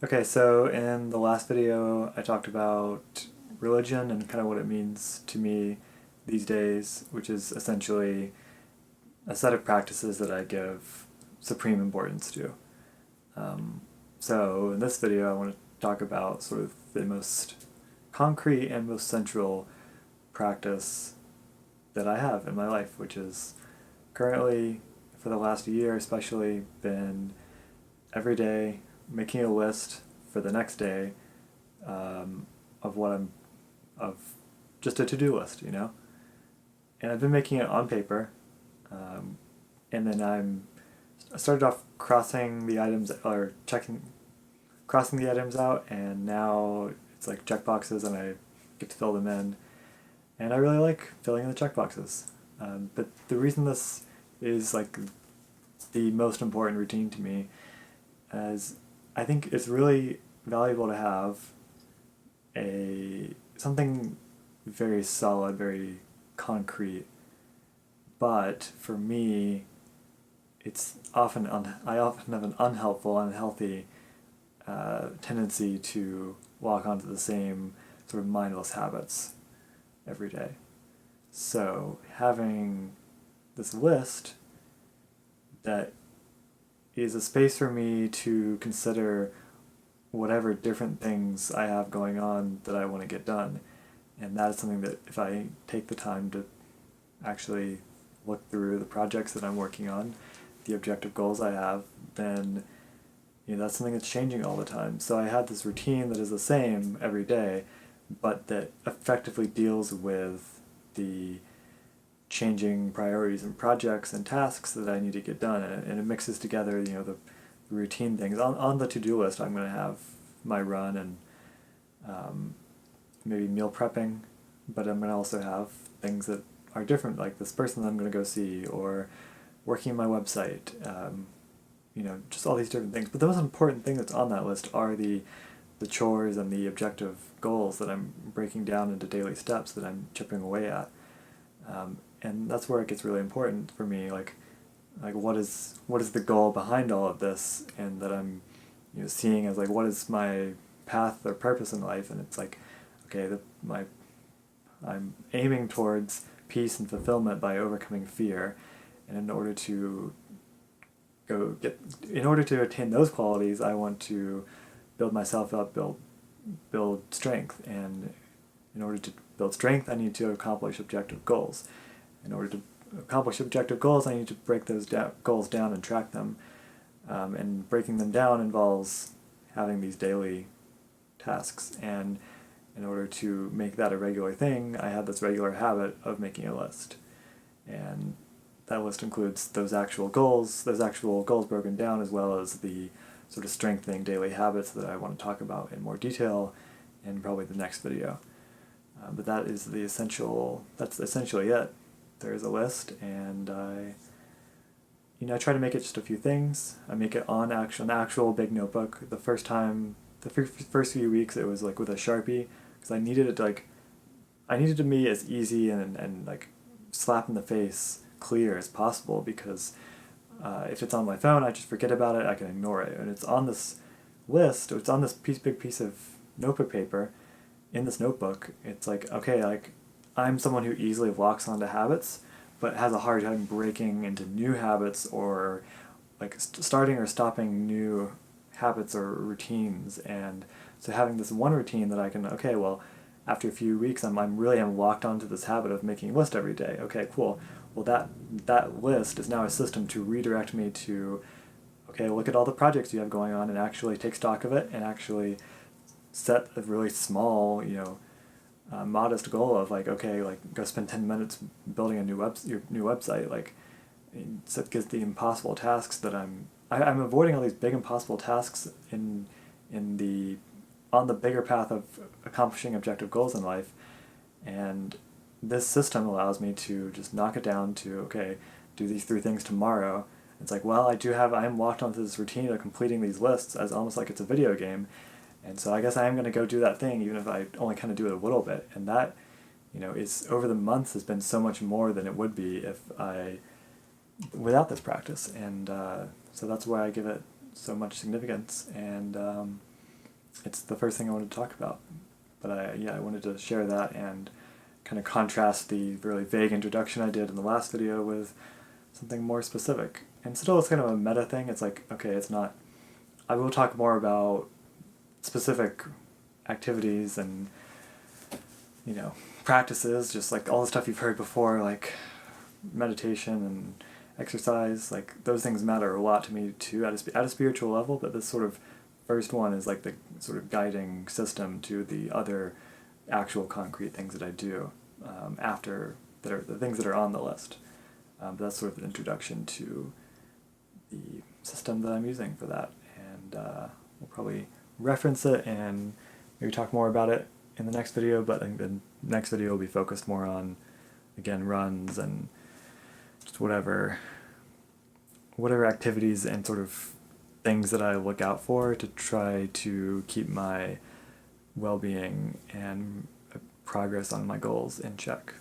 Okay, so in the last video, I talked about religion and kind of what it means to me these days, which is essentially a set of practices that I give supreme importance to. Um, so in this video, I want to talk about sort of the most concrete and most central practice that I have in my life, which is currently, for the last year especially, been every day making a list for the next day, of what I'm, of just a to-do list, And I've been making it on paper, um, and then I started off crossing the items, or crossing the items out, and now it's like checkboxes and I get to fill them in. And I really like filling in the checkboxes. But the reason this is like the most important routine to me is I think it's really valuable to have a something very solid, very concrete. But for me, I often have an unhelpful, unhealthy tendency to walk onto the same sort of mindless habits every day. So having this list that is a space for me to consider whatever different things I have going on that I want to get done. And that is something that if I take the time to actually look through the projects that I'm working on, the objective goals I have, then that's something that's changing all the time. So I have this routine that is the same every day, but that effectively deals with the changing priorities and projects and tasks that I need to get done, and it mixes together, the routine things. On the to-do list, I'm going to have my run and um, maybe meal prepping, but I'm going to also have things that are different, like this person that I'm going to go see, or working on my website, just all these different things. But the most important thing that's on that list are the chores and the objective goals that I'm breaking down into daily steps that I'm chipping away at. And that's where it gets really important for me, like what is the goal behind all of this, and that I'm seeing as like what is my path or purpose in life. And it's like, okay, I'm aiming towards peace and fulfillment by overcoming fear, and in order to attain those qualities, I want to build myself up, build strength. And in order to build strength, I need to accomplish objective goals. In order to accomplish objective goals, I need to break those goals down and track them. And breaking them down involves having these daily tasks. And in order to make that a regular thing, I have this regular habit of making a list. And that list includes those actual goals broken down, as well as the sort of strengthening daily habits that I want to talk about in more detail in probably the next video. But that's essentially it. There's a list, and I try to make it just a few things. I make it on an actual big notebook. The first few weeks, it was like with a Sharpie, because I needed it to be as easy and like slap in the face clear as possible, because if it's on my phone, I just forget about it, I can ignore it. And it's on this list, or it's on this big piece of notebook paper in this notebook. It's like, okay, like I'm someone who easily locks onto habits, but has a hard time breaking into new habits, or like starting or stopping new habits or routines. And so having this one routine that I can, okay, well, after a few weeks, I'm really locked onto this habit of making a list every day. Okay, cool. Well, that list is now a system to redirect me to, okay, look at all the projects you have going on and actually take stock of it, and actually set a really small, modest goal of like, okay, like go spend 10 minutes building your new website. Like, so it gets the impossible tasks that I'm avoiding all these big impossible tasks in the on the bigger path of accomplishing objective goals in life. And this system allows me to just knock it down to, okay, do these three things tomorrow. It's like, well, I'm locked onto this routine of completing these lists as almost like it's a video game. And so I guess I am going to go do that thing, even if I only kind of do it a little bit. And that, is over the months has been so much more than it would be without this practice. And so that's why I give it so much significance. And it's the first thing I wanted to talk about. But I wanted to share that and kind of contrast the really vague introduction I did in the last video with something more specific. And still it's kind of a meta thing. It's like, okay, it's not, I will talk more about specific activities and, practices, just like all the stuff you've heard before, like meditation and exercise, like those things matter a lot to me too at a spiritual level, but this sort of first one is like the sort of guiding system to the other actual concrete things that I do after, that are the things that are on the list. But that's sort of an introduction to the system that I'm using for that, and we'll probably reference it and maybe talk more about it in the next video, but I think the next video will be focused more on, again, runs and just whatever activities and sort of things that I look out for to try to keep my well-being and progress on my goals in check.